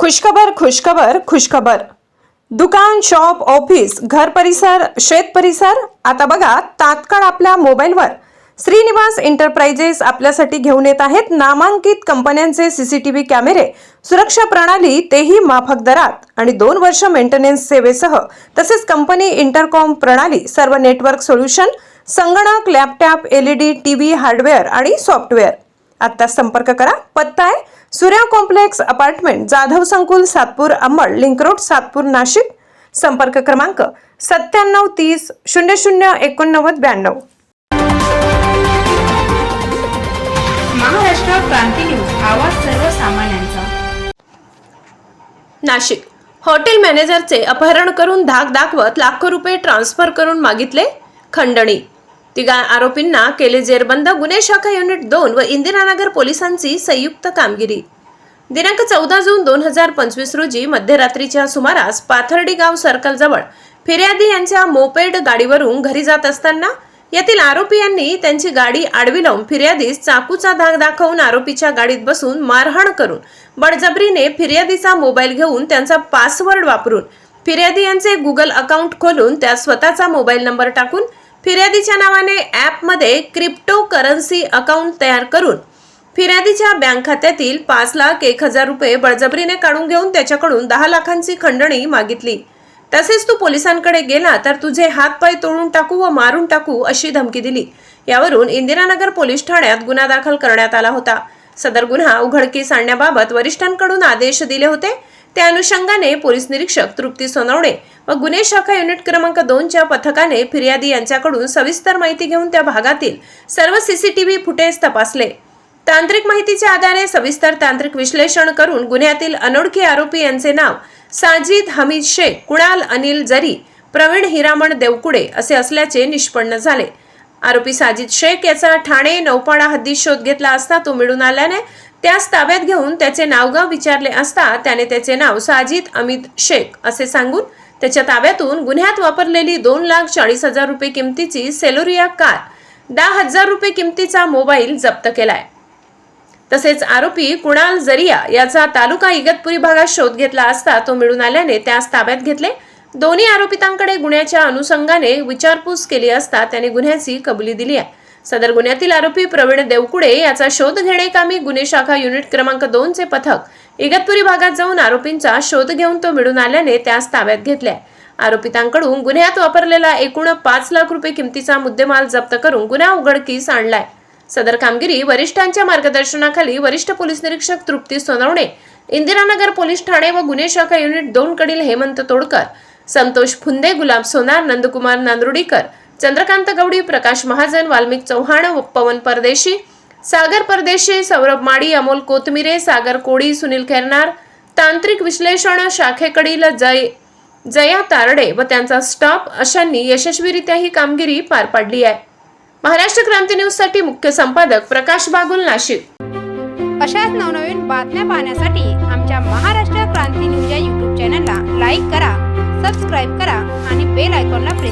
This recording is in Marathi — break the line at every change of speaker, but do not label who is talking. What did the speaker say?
खुशखबर खुशखबर खुशखबर। दुकान, शॉप, ऑफिस, घर परिसर, शेत परिसर आता बघा तात्काळ आपल्या मोबाईलवर श्रीनिवास एंटरप्राइजेस आपल्यासाठी घेऊन येत आहेत नामांकित कंपन्यांचे सीसीटीव्ही कॅमेरे, सुरक्षा प्रणाली, तेही माफक दरात आणि 2 वर्ष मेंटेनन्स सेवेसह, तसेच कंपनी इंटरकॉम प्रणाली, सर्व नेटवर्क सोल्युशन, संगणक, लॅपटॉप, एलईडी, टीव्ही, हार्डवेअर आणि सॉफ्टवेअर। आता संपर्क करा। पत्ता आहे सूर्या कॉम्प्लेक्स अपार्टमेंट, जाधव संकुल, सातपूर अंबड, लिंक रोड, सातपूर, नाशिक। संपर्क क्रमांक 97 30 00 89 92।
महाराष्ट्र क्रांती न्यूज, आवाज सर्वसामान्यांचा।
नाशिक हॉटेल मॅनेजरचे अपहरण करून धाक दाखवत लाखो रुपये ट्रान्सफर करून मागितले, खंडणी। तिघा आरोपींना केले जेरबंद। गुन्हे शाखा युनिट 2 व इंदिरानगर पोलिसांची संयुक्त कामगिरी। दिनांक 14 जून 2025 रोजी मध्यरात्रीच्या सुमारास पाथर्डी गाव सर्कल जवळ फिर्यादी यांच्या मोपेड गाडीवरून घरी जात असताना यातील आरोपी यांनी त्यांची गाडी आडवी लावून फिर्यादीस चाकूचा धाक दाखवून आरोपीच्या गाडीत बसून मारहाण करून बळजबरीने फिर्यादीचा मोबाईल घेऊन त्यांचा पासवर्ड वापरून फिर्यादी यांचे गुगल अकाउंट खोलून त्यात स्वतःचा मोबाईल नंबर टाकून फिर्यादीच्या नावाने ॲपमध्ये क्रिप्टो करन्सी अकाउंट तयार करून फिर्यादीच्या बँक खात्यातील 5,01,000 रुपये बळजबरीने काढून घेऊन त्याच्याकडून 10 लाखांची खंडणी मागितली। तसेच तू पोलिसांकडे गेला तर तुझे हातपाय तोडून टाकू व मारून टाकू अशी धमकी दिली। यावरून इंदिरानगर पोलीस ठाण्यात गुन्हा दाखल करण्यात आला होता। सदर गुन्हा उघडकीस आणण्याबाबत वरिष्ठांकडून आदेश दिले होते। त्या अनुषंगाने पोलीस निरीक्षक तृप्ती सोनवणे व गुन्हे शाखा युनिट क्रमांक 2 च्या पथकाने फिर्यादी यांच्याकडून सविस्तर माहिती घेऊन त्या भागातील सर्व सीसीटीव्ही फुटेज तपासले। तांत्रिक माहितीच्या आधारे सविस्तर तांत्रिक विश्लेषण करून गुन्ह्यातील अनोळखी आरोपी यांचे नाव साजिद हमीद शेख, कुणाल अनिल जरी, प्रवीण हिरामण देवकुडे असे असल्याचे निष्पन्न झाले। आरोपी साजिद शेख याचा ठाणे नौपाडा हद्दीत शोध घेतला असता तो मिळून आल्याने त्यास ताब्यात घेऊन त्याचे नावगाव विचारले असता त्याने त्याचे नाव साजिद अमित शेख असे सांगून त्याच्या ताब्यातून गुन्ह्यात वापरलेली 2,40,000 रुपये किमतीची सेलोरिया कार, 10,000 रुपये किमतीचा मोबाईल जप्त केलाय। तसेच आरोपी कुणाल जरिया याचा तालुका इगतपुरी भागात शोध घेतला असता तो मिळून आल्याने त्यास ताब्यात घेतले। दोन्ही आरोपितांकडे गुन्ह्याच्या अनुषंगाने विचारपूस केली असता त्याने गुन्ह्याची कबुली दिली आहे। सदर गुन्ह्यातील आरोपी प्रवीण देवकुडे याचा शोध घेण्याकामी गुन्हे शाखा युनिट क्रमांक 2 चे पथक इगतपुरी भागात जाऊन आरोपींचा शोध घेऊन तो मिळून आल्याने त्यास ताब्यात घेतले। आरोपितांकडून गुन्ह्यात वापरलेला एकूण 5 लाख रुपये किमतीचा मुद्देमाल जप्त करून गुन्हा उघडकीस आणलाय। सदर कामगिरी वरिष्ठांच्या मार्गदर्शनाखाली वरिष्ठ पोलीस निरीक्षक तृप्ती सोनवणे, इंदिरानगर पोलीस ठाणे व गुन्हे शाखा युनिट 2 कडील हेमंत तोडकर, संतोष फुंदे, गुलाब सोनार, नंदकुमार नांदुर्डीकर, चंद्रकांत गवडी, प्रकाश महाजन, वाल्मिक चव्हाण, पवन परदेशी, सागर परदेशी, सौरभ माडी, अमोल कोथमिरे, सागर कोडी, सुनील खैरनार, तांत्रिक विश्लेषण शाखेकडील जया तारडे व त्यांचा स्टाफ अशांनी यशस्वीरित्या ही कामगिरी पार पाडली आहे। महाराष्ट्र क्रांती न्यूज साठी मुख्य संपादक प्रकाश बागुल, नाशिक।
अशाच नवनवीन बातम्या पाहण्यासाठी आमच्या महाराष्ट्र क्रांती न्यूज या YouTube चॅनलला लाईक करा, सबस्क्राईब करा आणि बेल आयकॉनला प्रेस